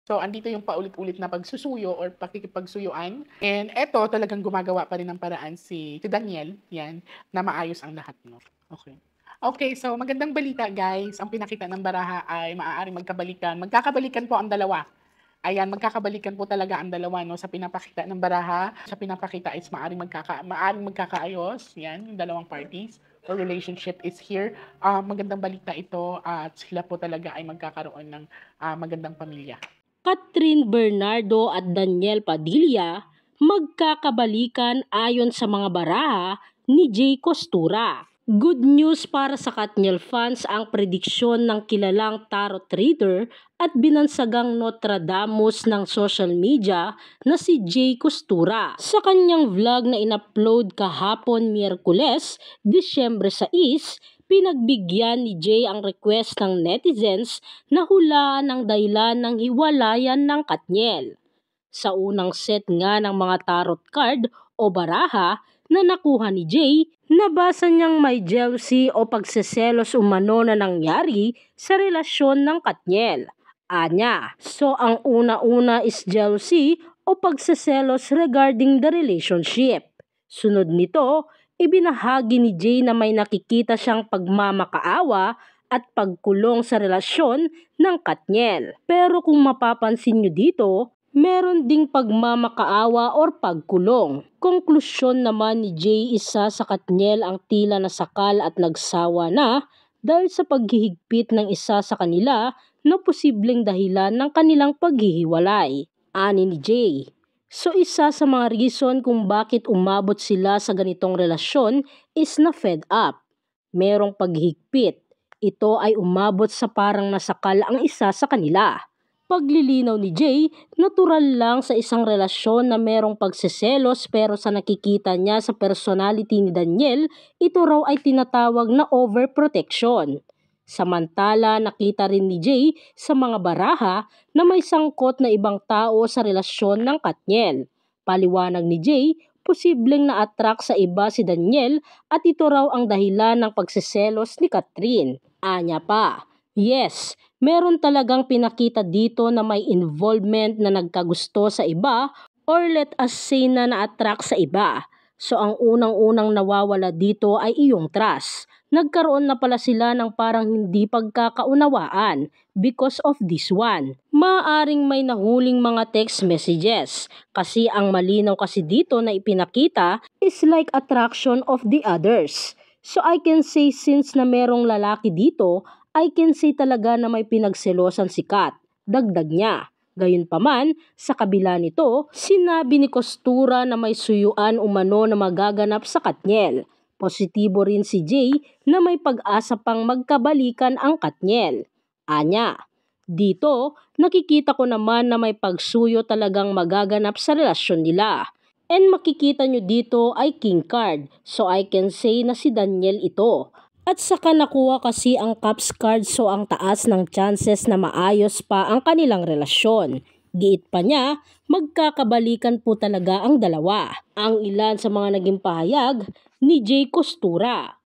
So, andito yung paulit-ulit na pagsusuyo or pakikipagsuyuan. And eto, talagang gumagawa pa rin ng paraan si Daniel, yan, na maayos ang lahat, no? Okay. Okay, so magandang balita guys. Ang pinakita ng baraha ay maaaring magkabalikan. Magkakabalikan po ang dalawa. Ayan, magkakabalikan po talaga ang dalawa, no? Sa pinapakita ng baraha. Sa pinapakita is maaaring magkakaayos. Yan, yung dalawang parties or relationship is here. Magandang balita ito at sila po talaga ay magkakaroon ng magandang pamilya. Catherine Bernardo at Daniel Padilla magkakabalikan ayon sa mga baraha ni Jay Costura. Good news para sa Katniel fans ang prediksyon ng kilalang tarot reader at binansagang Nostradamus ng social media na si Jay Costura. Sa kanyang vlog na inupload kahapon Miyerkules, Disyembre 6, pinagbigyan ni Jay ang request ng netizens na hulaan ang dahilan ng hiwalayan ng Katniel. Sa unang set nga ng mga tarot card o baraha na nakuha ni Jay, nabasa niyang may jealousy o pagseselos umano na nangyari sa relasyon ng Katniel. Anya, so ang una-una is jealousy o pagseselos regarding the relationship. Sunod nito, ibinahagi ni Jay na may nakikita siyang pagmamakaawa at pagkulong sa relasyon ng Katniel. Pero kung mapapansin nyo dito, meron ding pagmamakaawa or pagkulong. Konklusyon naman ni Jay, isa sa Katniel ang tila nasakal at nagsawa na dahil sa paghihigpit ng isa sa kanila na posibleng dahilan ng kanilang paghihiwalay. Ani ni Jay. So isa sa mga reason kung bakit umabot sila sa ganitong relasyon is na fed up. Merong paghihigpit. Ito ay umabot sa parang nasakal ang isa sa kanila. Paglilinaw ni Jay, natural lang sa isang relasyon na merong pagseselos pero sa nakikita niya sa personality ni Daniel, ito raw ay tinatawag na overprotection. Samantala, nakita rin ni Jay sa mga baraha na may sangkot na ibang tao sa relasyon ng Katniel. Paliwanag ni Jay, posibleng na-attract sa iba si Daniel at ito raw ang dahilan ng pagseselos ni Catherine. Anya pa, yes, meron talagang pinakita dito na may involvement na nagkagusto sa iba or let us say na na-attract sa iba. So ang unang-unang nawawala dito ay iyong trust. Nagkaroon na pala sila ng parang hindi pagkakaunawaan because of this one. Maaring may nahuling mga text messages kasi ang malinaw kasi dito na ipinakita is like attraction of the others. So I can say since na merong lalaki dito, I can say talaga na may pinagselosan si Kat. Dagdag niya. Gayunpaman, sa kabila nito, sinabi ni Costura na may suyuan umano na magaganap sa Katniel. Positibo rin si Jay na may pag-asa pang magkabalikan ang Katniel. Anya, dito nakikita ko naman na may pagsuyo talagang magaganap sa relasyon nila. And makikita nyo dito ay King card, so I can say na si Daniel ito. At saka nakuha kasi ang Cups card, so ang taas ng chances na maayos pa ang kanilang relasyon. Giit pa niya, magkakabalikan po talaga ang dalawa. Ang ilan sa mga naging pahayag ni Jay Costura.